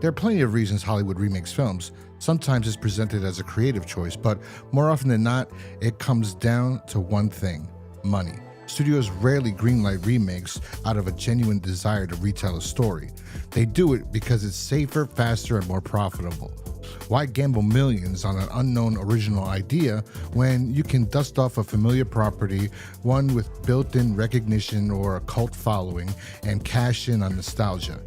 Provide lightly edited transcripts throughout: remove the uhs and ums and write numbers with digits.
There are plenty of reasons Hollywood remakes films. Sometimes it's presented as a creative choice, but more often than not, it comes down to one thing: money. Studios rarely greenlight remakes out of a genuine desire to retell a story. They do it because it's safer, faster, and more profitable. Why gamble millions on an unknown original idea when you can dust off a familiar property, one with built-in recognition or a cult following, and cash in on nostalgia?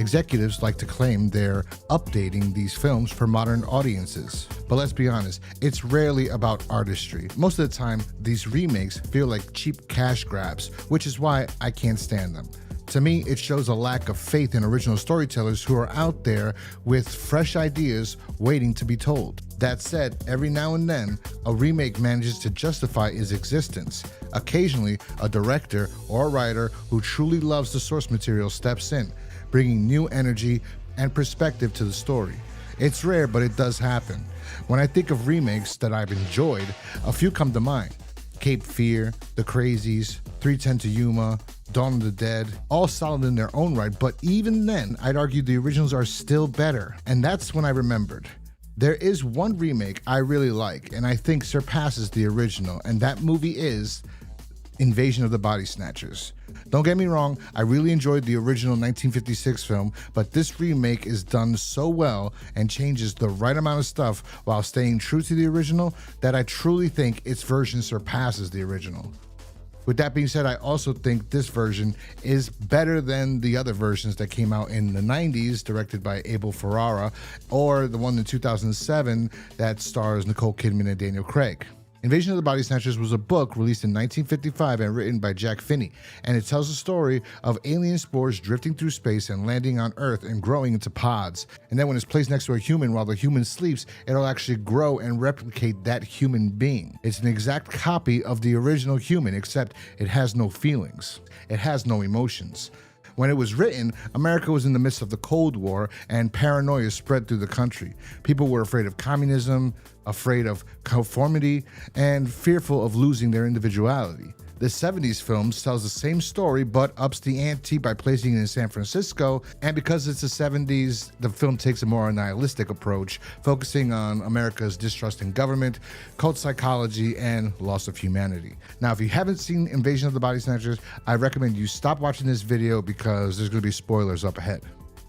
Executives like to claim they're updating these films for modern audiences. But let's be honest, it's rarely about artistry. Most of the time, these remakes feel like cheap cash grabs, which is why I can't stand them. To me, it shows a lack of faith in original storytellers who are out there with fresh ideas waiting to be told. That said, every now and then, a remake manages to justify its existence. Occasionally, a director or writer who truly loves the source material steps in, bringing new energy and perspective to the story. It's rare, but it does happen. When I think of remakes that I've enjoyed, a few come to mind. Cape Fear, The Crazies, 3:10 to Yuma, Dawn of the Dead, all solid in their own right, but even then, I'd argue the originals are still better. And that's when I remembered. There is one remake I really like, and I think surpasses the original, and that movie is Invasion of the Body Snatchers. Don't get me wrong, I really enjoyed the original 1956 film, but this remake is done so well and changes the right amount of stuff while staying true to the original that I truly think its version surpasses the original. With that being said, I also think this version is better than the other versions that came out in the 90s, directed by Abel Ferrara, or the one in 2007 that stars Nicole Kidman and Daniel Craig. Invasion of the Body Snatchers was a book released in 1955 and written by Jack Finney, and it tells the story of alien spores drifting through space and landing on Earth and growing into pods. And then when it's placed next to a human while the human sleeps, it'll actually grow and replicate that human being. It's an exact copy of the original human, except it has no feelings. It has no emotions. When it was written, America was in the midst of the Cold War and paranoia spread through the country. People were afraid of communism, afraid of conformity, and fearful of losing their individuality. The 70s film tells the same story but ups the ante by placing it in San Francisco, and because it's the 70s, the film takes a more nihilistic approach, focusing on America's distrust in government, cult psychology, and loss of humanity. Now, if you haven't seen Invasion of the Body Snatchers, I recommend you stop watching this video because there's going to be spoilers up ahead.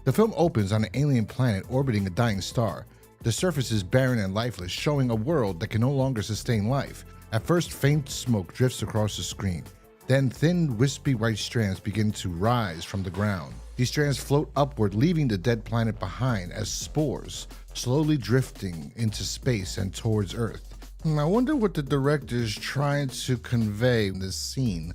The film opens on an alien planet orbiting a dying star. The surface is barren and lifeless, showing a world that can no longer sustain life. At first, faint smoke drifts across the screen. Then thin, wispy white strands begin to rise from the ground. These strands float upward, leaving the dead planet behind as spores, slowly drifting into space and towards Earth. I wonder what the director's trying to convey in this scene.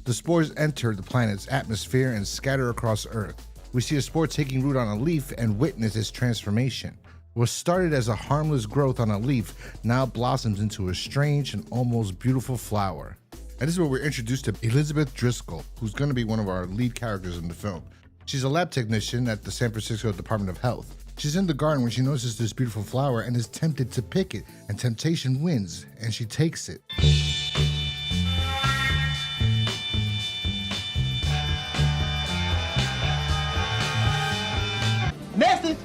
The spores enter the planet's atmosphere and scatter across Earth. We see a spore taking root on a leaf and witness its transformation. What started as a harmless growth on a leaf now blossoms into a strange and almost beautiful flower. And this is where we're introduced to Elizabeth Driscoll, who's going to be one of our lead characters in the film. She's a lab technician at the San Francisco Department of Health. She's in the garden when she notices this beautiful flower and is tempted to pick it, and temptation wins, and she takes it. Message!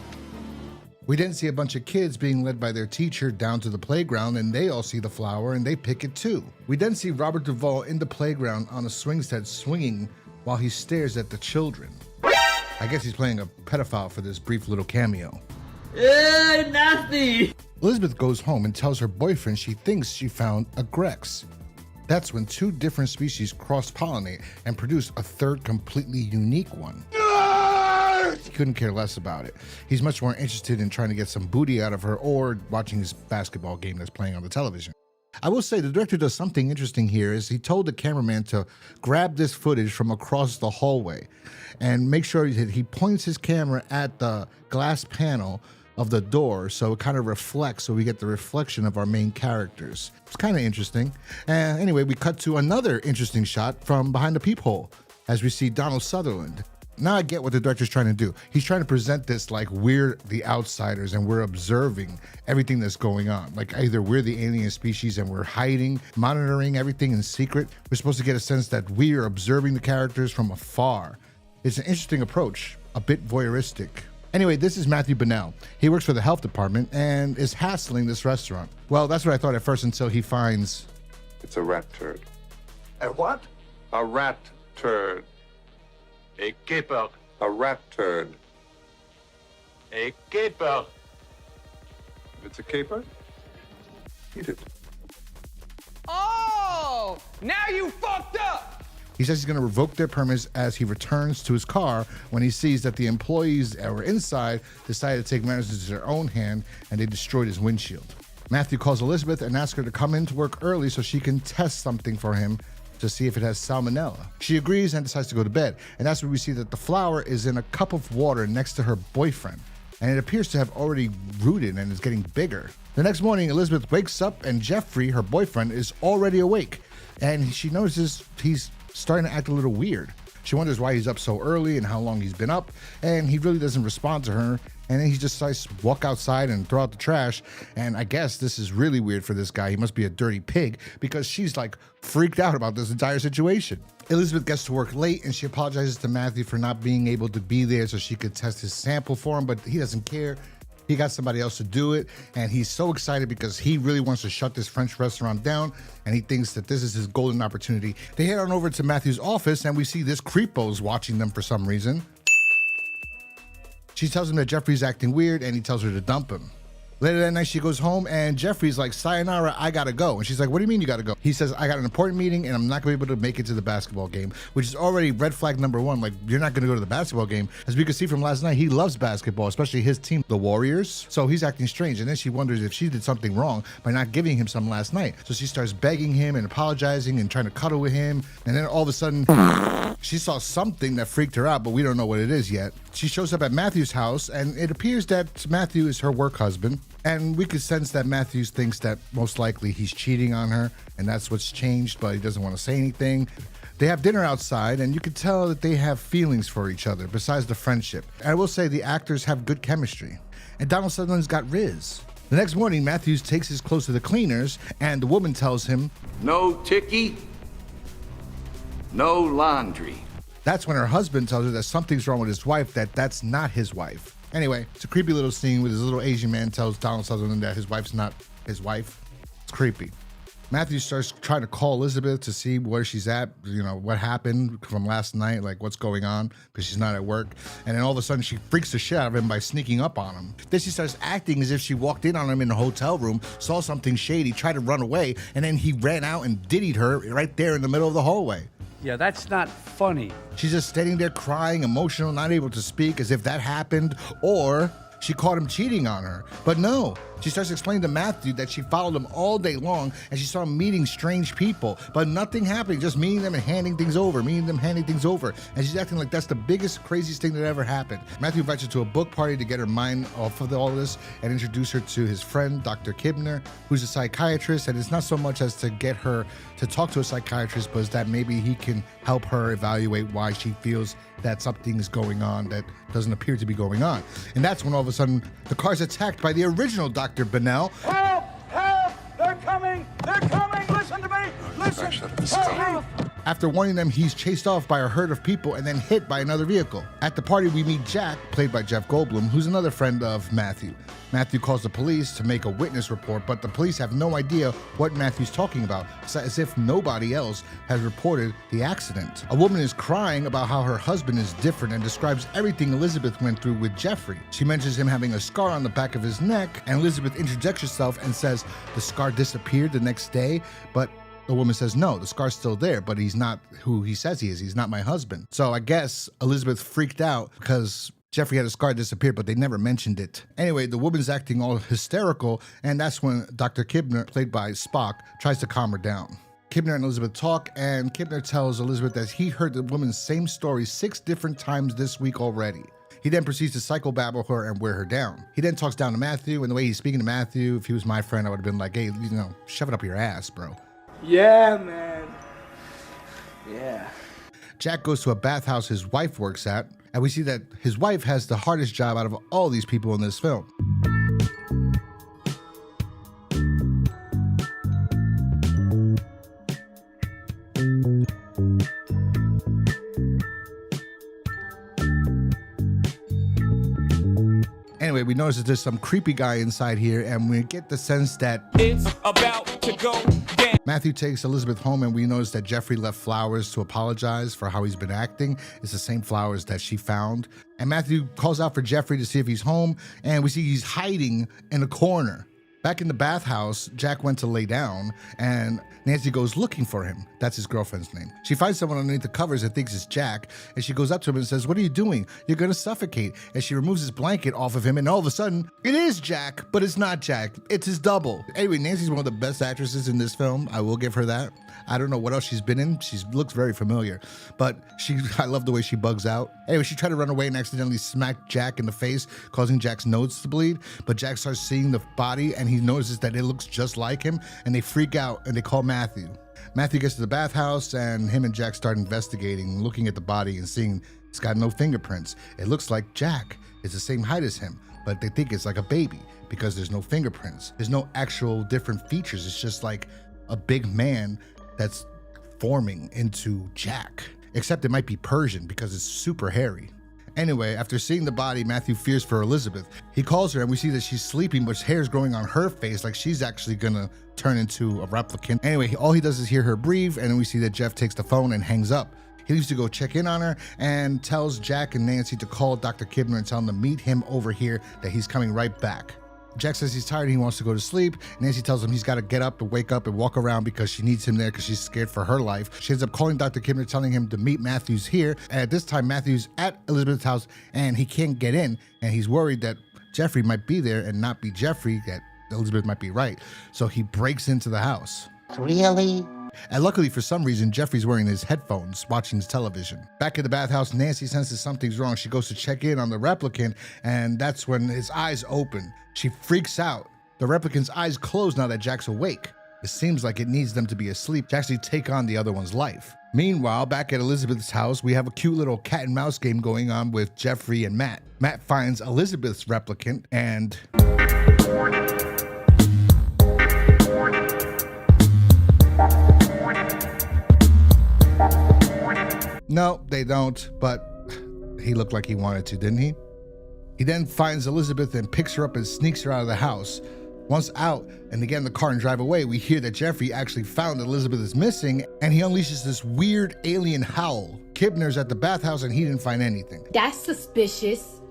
We then see a bunch of kids being led by their teacher down to the playground, and they all see the flower and they pick it too. We then see Robert Duvall in the playground on a swing set swinging while he stares at the children. I guess he's playing a pedophile for this brief little cameo. Nasty! Elizabeth goes home and tells her boyfriend she thinks she found a Grex. That's when two different species cross-pollinate and produce a third completely unique one. He couldn't care less about it. He's much more interested in trying to get some booty out of her or watching his basketball game that's playing on the television. I will say the director does something interesting here is he told the cameraman to grab this footage from across the hallway and make sure that he points his camera at the glass panel of the door so it kind of reflects, so we get the reflection of our main characters. It's kind of interesting. Anyway, we cut to another interesting shot from behind the peephole as we see Donald Sutherland. Now I get what the director's trying to do. He's trying to present this like we're the outsiders and we're observing everything that's going on. Like either we're the alien species and we're hiding, monitoring everything in secret. We're supposed to get a sense that we are observing the characters from afar. It's an interesting approach, a bit voyeuristic. Anyway, this is Matthew Bennell. He works for the health department and is hassling this restaurant. Well, that's what I thought at first until he finds... It's a rat turd. A what? A rat turd. A caper. A rat turd. A caper. If it's a caper, eat it. Oh, now you fucked up. He says he's going to revoke their permits as he returns to his car when he sees that the employees that were inside decided to take matters into their own hand and they destroyed his windshield. Matthew calls Elizabeth and asks her to come in to work early so she can test something for him to see if it has salmonella. She agrees and decides to go to bed. And that's where we see that the flower is in a cup of water next to her boyfriend. And it appears to have already rooted and is getting bigger. The next morning, Elizabeth wakes up and Jeffrey, her boyfriend, is already awake. And she notices he's starting to act a little weird. She wonders why he's up so early and how long he's been up. And he really doesn't respond to her. And then he just decides to walk outside and throw out the trash. And I guess this is really weird for this guy. He must be a dirty pig because she's like freaked out about this entire situation. Elizabeth gets to work late and she apologizes to Matthew for not being able to be there so she could test his sample for him, but he doesn't care. He got somebody else to do it, and he's so excited because he really wants to shut this French restaurant down, and he thinks that this is his golden opportunity. They head on over to Matthew's office, and we see this creepo's watching them for some reason. She tells him that Jeffrey's acting weird, and he tells her to dump him. Later that night, she goes home, and Jeffrey's like, sayonara, I gotta go. And she's like, what do you mean you gotta go? He says, I got an important meeting, and I'm not gonna be able to make it to the basketball game, which is already red flag number one. Like, you're not gonna go to the basketball game. As we can see from last night, he loves basketball, especially his team, the Warriors. So he's acting strange, and then she wonders if she did something wrong by not giving him some last night. So she starts begging him and apologizing and trying to cuddle with him, and then all of a sudden, she saw something that freaked her out, but we don't know what it is yet. She shows up at Matthew's house, and it appears that Matthew is her work husband. And we could sense that Matthews thinks that most likely he's cheating on her, and that's what's changed, but he doesn't want to say anything. They have dinner outside, and you can tell that they have feelings for each other, besides the friendship. And I will say the actors have good chemistry. And Donald Sutherland's got Riz. The next morning, Matthews takes his clothes to the cleaners, and the woman tells him, No ticky, no laundry. That's when her husband tells her that something's wrong with his wife, that's not his wife. Anyway, it's a creepy little scene where this little Asian man tells Donald Sutherland that his wife's not his wife. It's creepy. Matthew starts trying to call Elizabeth to see where she's at, you know, what happened from last night, like what's going on, because she's not at work. And then all of a sudden she freaks the shit out of him by sneaking up on him. Then she starts acting as if she walked in on him in a hotel room, saw something shady, tried to run away, and then he ran out and diddied her right there in the middle of the hallway. Yeah, that's not funny. She's just standing there crying, emotional, not able to speak, as if that happened, or she caught him cheating on her. But no, she starts explaining to Matthew that she followed him all day long and she saw him meeting strange people, but nothing happening, just meeting them and handing things over, And she's acting like that's the biggest, craziest thing that ever happened. Matthew invites her to a book party to get her mind off of all this and introduce her to his friend, Dr. Kibner, who's a psychiatrist. And it's not so much as to get her to talk to a psychiatrist, but that maybe he can help her evaluate why she feels that something's going on that doesn't appear to be going on. And that's when all of a sudden the car's attacked by the original Dr. Bennell. Help! Help! They're coming! They're coming! Listen to me! Listen! Help! After warning them, he's chased off by a herd of people and then hit by another vehicle. At the party, we meet Jack, played by Jeff Goldblum, who's another friend of Matthew. Matthew calls the police to make a witness report, but the police have no idea what Matthew's talking about. It's as if nobody else has reported the accident. A woman is crying about how her husband is different and describes everything Elizabeth went through with Jeffrey. She mentions him having a scar on the back of his neck, and Elizabeth interjects herself and says the scar disappeared the next day, but the woman says, no, the scar's still there, but he's not who he says he is. He's not my husband. So I guess Elizabeth freaked out because Jeffrey had a scar disappear, but they never mentioned it. Anyway, the woman's acting all hysterical, and that's when Dr. Kibner, played by Spock, tries to calm her down. Kibner and Elizabeth talk, and Kibner tells Elizabeth that he heard the woman's same story 6 different times this week already. He then proceeds to psychobabble her and wear her down. He then talks down to Matthew, and the way he's speaking to Matthew, if he was my friend, I would have been like, hey, you know, shove it up your ass, bro. Yeah, man. Yeah. Jack goes to a bathhouse his wife works at, And we see that his wife has the hardest job out of all these people in this film. Anyway, we notice that there's some creepy guy inside here, and we get the sense that it's about to go down. Matthew takes Elizabeth home, and we notice that Jeffrey left flowers to apologize for how he's been acting. It's the same flowers that she found. And Matthew calls out for Jeffrey to see if he's home, and we see he's hiding in a corner. Back in the bathhouse, Jack went to lay down, and Nancy goes looking for him. That's his girlfriend's name. She finds someone underneath the covers and thinks it's Jack, and she goes up to him and says, "What are you doing? You're gonna suffocate." And she removes his blanket off of him, and all of a sudden, it is Jack, but it's not Jack. It's his double. Anyway, Nancy's one of the best actresses in this film. I will give her that. I don't know what else she's been in. She looks very familiar, but I love the way she bugs out. Anyway, she tried to run away and accidentally smacked Jack in the face, causing Jack's nose to bleed, but Jack starts seeing the body, and he notices that it looks just like him, and they freak out, and they call Matthew. Matthew gets to the bathhouse, and him and Jack start investigating, looking at the body and seeing it's got no fingerprints. It looks like Jack is the same height as him, but they think it's like a baby because there's no fingerprints. There's no actual different features. It's just like a big man that's forming into Jack, except it might be Persian because it's super hairy. Anyway, after seeing the body, Matthew fears for Elizabeth. He calls her, and we see that she's sleeping, but hair is growing on her face like she's actually gonna turn into a replicant. Anyway, all he does is hear her breathe, and then we see that Jeff takes the phone and hangs up. He leaves to go check in on her and tells Jack and Nancy to call Dr. Kibner and tell him to meet him over here, that he's coming right back. Jack says he's tired and he wants to go to sleep. Nancy tells him he's got to get up and wake up and walk around because she needs him there because she's scared for her life. She ends up calling Dr. Kibner, telling him to meet Matthews here. And at this time, Matthews at Elizabeth's house, and he can't get in, and he's worried that Jeffrey might be there and not be Jeffrey, that Elizabeth might be right. So he breaks into the house. Really? And luckily, for some reason, Jeffrey's wearing his headphones, watching his television. Back in the bathhouse, Nancy senses something's wrong. She goes to check in on the replicant, and that's when his eyes open. She freaks out. The replicant's eyes close now that Jack's awake. It seems like it needs them to be asleep to actually take on the other one's life. Meanwhile, back at Elizabeth's house, we have a cute little cat and mouse game going on with Jeffrey and Matt. Matt finds Elizabeth's replicant, and no, they don't, but he looked like he wanted to, didn't he? He then finds Elizabeth and picks her up and sneaks her out of the house. Once out and they get in the car and drive away, we hear that Jeffrey actually found Elizabeth is missing, and he unleashes this weird alien howl. Kibner's at the bathhouse and he didn't find anything. That's suspicious.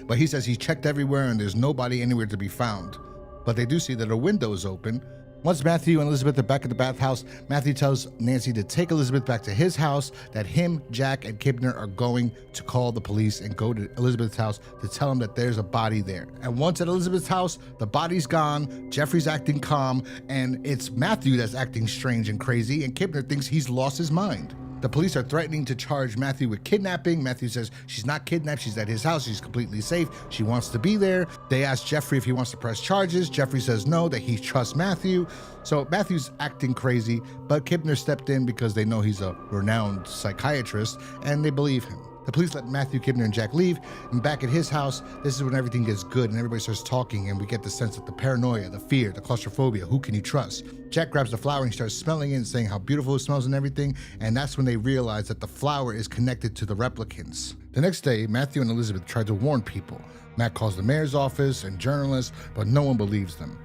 But he says he checked everywhere and there's nobody anywhere to be found. But they do see that a window is open. Once Matthew and Elizabeth are back at the bathhouse, Matthew tells Nancy to take Elizabeth back to his house, that him, Jack, and Kibner are going to call the police and go to Elizabeth's house to tell him that there's a body there. And once at Elizabeth's house, the body's gone, Jeffrey's acting calm, and it's Matthew that's acting strange and crazy, and Kibner thinks he's lost his mind. The police are threatening to charge Matthew with kidnapping. Matthew says she's not kidnapped, she's at his house, she's completely safe, she wants to be there. They ask Jeffrey if he wants to press charges. Jeffrey says no, that he trusts Matthew. So Matthew's acting crazy, but Kibner stepped in because they know he's a renowned psychiatrist, and they believe him. The police let Matthew, Kibner, and Jack leave, and back at his house, this is when everything gets good and everybody starts talking, and we get the sense of the paranoia, the fear, the claustrophobia. Who can you trust? Jack grabs the flower and he starts smelling it and saying how beautiful it smells and everything, and that's when they realize that the flower is connected to the replicants. The next day, Matthew and Elizabeth try to warn people. Matt calls the mayor's office and journalists, but no one believes them.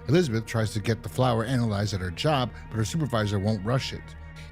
Elizabeth tries to get the flower analyzed at her job, but her supervisor won't rush it.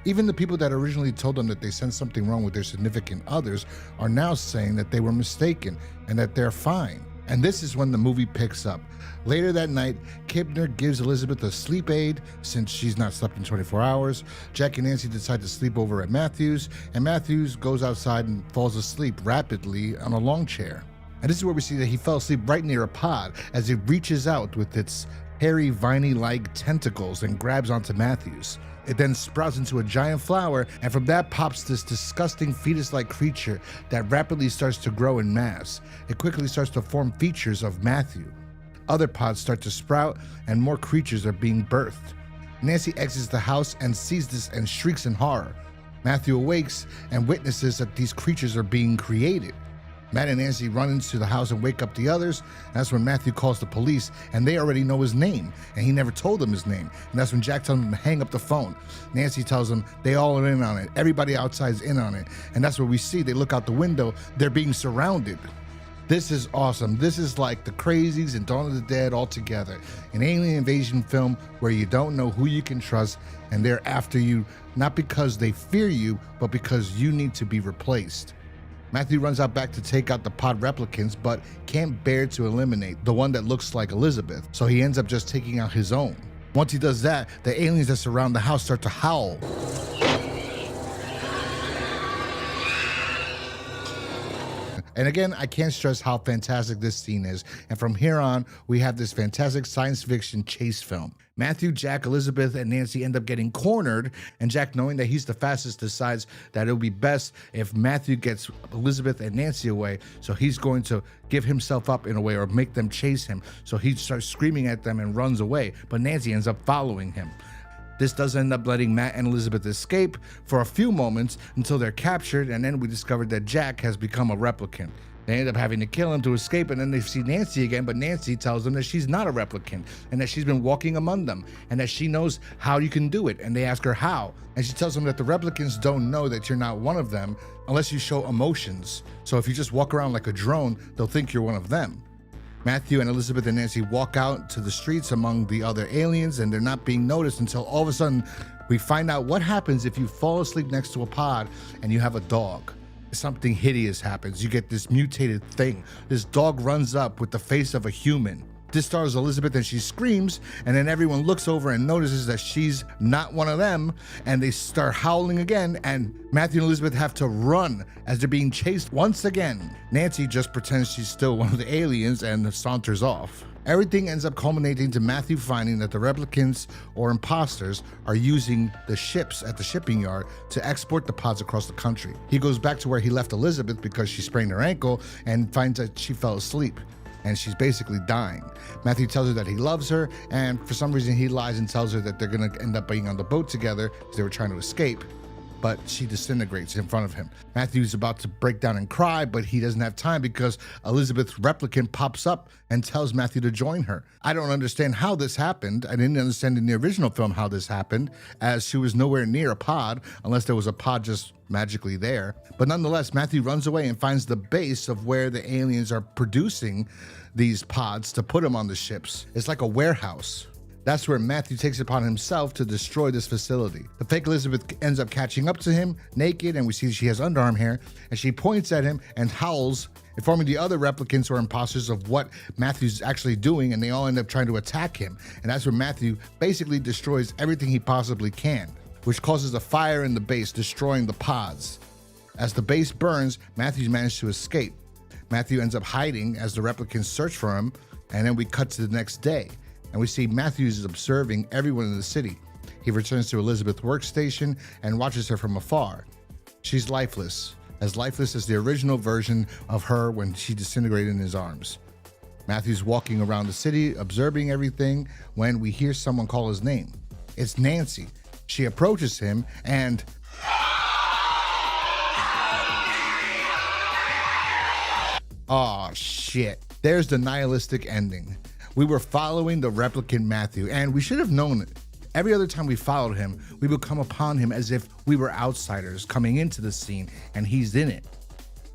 Even the people that originally told them that they sensed something wrong with their significant others are now saying that they were mistaken and that they're fine. And this is when the movie picks up. Later that night, Kibner gives Elizabeth a sleep aid since she's not slept in 24 hours. Jack and Nancy decide to sleep over at Matthews, and Matthews goes outside and falls asleep rapidly on a lawn chair. And this is where we see that he fell asleep right near a pod as it reaches out with its hairy, viney-like tentacles and grabs onto Matthews. It then sprouts into a giant flower, and from that pops this disgusting fetus-like creature that rapidly starts to grow in mass. It quickly starts to form features of Matthew. Other pods start to sprout, and more creatures are being birthed. Nancy exits the house and sees this and shrieks in horror. Matthew awakes and witnesses that these creatures are being created. Matt and Nancy run into the house and wake up the others. That's when Matthew calls the police, and they already know his name, and he never told them his name. And that's when Jack tells him to hang up the phone. Nancy tells him they all are in on it. Everybody outside is in on it. And that's what we see. They look out the window. They're being surrounded. This is awesome. This is like The Crazies and Dawn of the Dead all together. An alien invasion film where you don't know who you can trust, and they're after you, not because they fear you, but because you need to be replaced. Matthew runs out back to take out the pod replicants, but can't bear to eliminate the one that looks like Elizabeth, so he ends up just taking out his own. Once he does that, the aliens that surround the house start to howl. And again, I can't stress how fantastic this scene is. And from here on, we have this fantastic science fiction chase film. Matthew, Jack, Elizabeth, and Nancy end up getting cornered, and Jack, knowing that he's the fastest, decides that it would be best if Matthew gets Elizabeth and Nancy away, so he's going to give himself up in a way or make them chase him. So he starts screaming at them and runs away, but Nancy ends up following him. This does end up letting Matt and Elizabeth escape for a few moments until they're captured, and then we discovered that Jack has become a replicant. They end up having to kill him to escape, and then they see Nancy again, but Nancy tells them that she's not a replicant and that she's been walking among them and that she knows how you can do it, and they ask her how. And she tells them that the replicants don't know that you're not one of them unless you show emotions. So if you just walk around like a drone, they'll think you're one of them. Matthew and Elizabeth and Nancy walk out to the streets among the other aliens, and they're not being noticed until all of a sudden we find out what happens if you fall asleep next to a pod and you have a dog. Something hideous happens. You get this mutated thing. This dog runs up with the face of a human. This stars Elizabeth and she screams, and then everyone looks over and notices that she's not one of them, and they start howling again, and Matthew and Elizabeth have to run as they're being chased once again. Nancy just pretends she's still one of the aliens and saunters off. Everything ends up culminating to Matthew finding that the replicants or imposters are using the ships at the shipping yard to export the pods across the country. He goes back to where he left Elizabeth because she sprained her ankle and finds that she fell asleep and she's basically dying. Matthew tells her that he loves her, and for some reason he lies and tells her that they're gonna end up being on the boat together because they were trying to escape, but she disintegrates in front of him. Matthew's about to break down and cry, but he doesn't have time because Elizabeth's replicant pops up and tells Matthew to join her. I don't understand how this happened. I didn't understand in the original film how this happened, as she was nowhere near a pod unless there was a pod just magically there. But nonetheless, Matthew runs away and finds the base of where the aliens are producing these pods to put them on the ships. It's like a warehouse. That's where Matthew takes it upon himself to destroy this facility. The fake Elizabeth ends up catching up to him naked, and we see she has underarm hair, and she points at him and howls, informing the other replicants or imposters of what Matthew's actually doing, and they all end up trying to attack him. And that's where Matthew basically destroys everything he possibly can, which causes a fire in the base, destroying the pods. As the base burns, Matthew managed to escape. Matthew ends up hiding as the replicants search for him, and then we cut to the next day, and we see Matthews is observing everyone in the city. He returns to Elizabeth's workstation and watches her from afar. She's lifeless as the original version of her when she disintegrated in his arms. Matthew's walking around the city, observing everything, when we hear someone call his name. It's Nancy. She approaches him and... oh shit. There's the nihilistic ending. We were following the replicant Matthew, and we should have known it. Every other time we followed him, we would come upon him as if we were outsiders coming into the scene, and he's in it.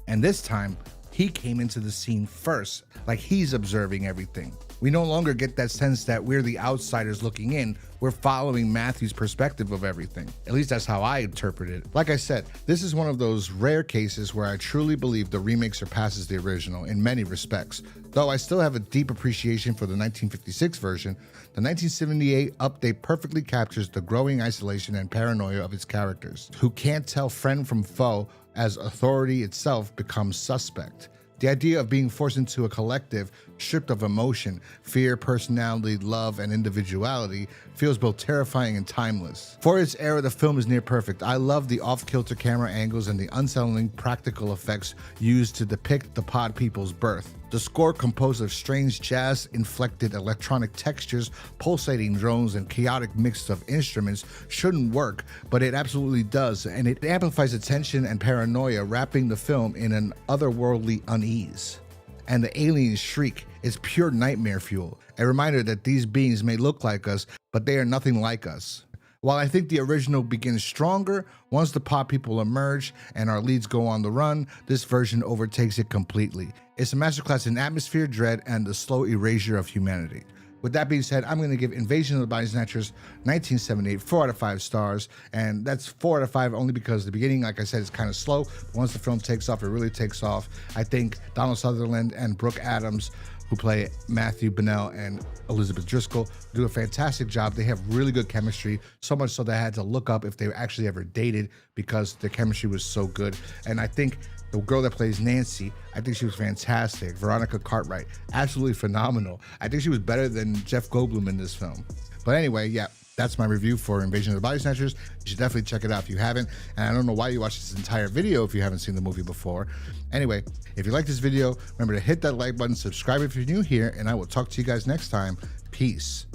And this time, he came into the scene first, like he's observing everything. We no longer get that sense that we're the outsiders looking in. We're following Matthew's perspective of everything. At least that's how I interpret it. Like I said, this is one of those rare cases where I truly believe the remake surpasses the original in many respects. Though I still have a deep appreciation for the 1956 version, the 1978 update perfectly captures the growing isolation and paranoia of its characters, who can't tell friend from foe as authority itself becomes suspect. The idea of being forced into a collective stripped of emotion, fear, personality, love, and individuality feels both terrifying and timeless. For its era, the film is near perfect. I love the off-kilter camera angles and the unsettling practical effects used to depict the pod people's birth. The score, composed of strange jazz-inflected electronic textures, pulsating drones, and chaotic mix of instruments, shouldn't work, but it absolutely does, and it amplifies the tension and paranoia, wrapping the film in an otherworldly unease. And the alien shriek is pure nightmare fuel, a reminder that these beings may look like us, but they are nothing like us. While I think the original begins stronger, once the pop people emerge and our leads go on the run, this version overtakes it completely. It's a masterclass in atmosphere, dread, and the slow erasure of humanity. With that being said, I'm going to give Invasion of the Body Snatchers 1978 4 out of 5 stars, and that's 4 out of 5 only because the beginning, like I said, is kind of slow. But once the film takes off, it really takes off. I think Donald Sutherland and Brooke Adams, who play Matthew Bennell and Elizabeth Driscoll, do a fantastic job. They have really good chemistry, so much so that I had to look up if they actually ever dated because the chemistry was so good. And I think the girl that plays Nancy, I think she was fantastic. Veronica Cartwright, absolutely phenomenal. I think she was better than Jeff Goldblum in this film. But anyway, yeah, that's my review for Invasion of the Body Snatchers. You should definitely check it out if you haven't. And I don't know why you watched this entire video if you haven't seen the movie before. Anyway, if you like this video, remember to hit that like button, subscribe if you're new here, and I will talk to you guys next time. Peace.